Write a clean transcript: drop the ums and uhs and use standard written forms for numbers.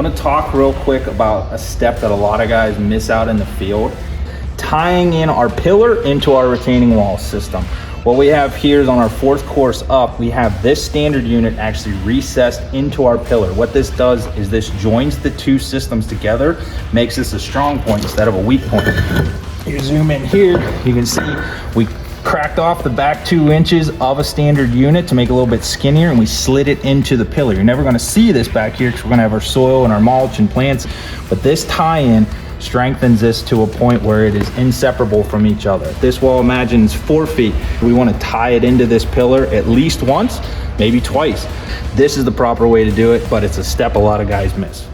want to talk real quick about a step that a lot of guys miss out in the field. Tying in our pillar into our retaining wall system. What we have here is on our 4th course up, we have this standard unit actually recessed into our pillar. What this does is this joins the two systems together, makes this a strong point instead of a weak point. You zoom in here, you can see we cracked off the back 2 inches of a standard unit to make it a little bit skinnier, and we slid it into the pillar. You're never gonna see this back here because we're gonna have our soil and our mulch and plants, but this tie-in strengthens this to a point where it is inseparable from each other. This wall, imagine, is 4 feet. We want to tie it into this pillar at least once, maybe twice. This is the proper way to do it, but it's a step a lot of guys miss.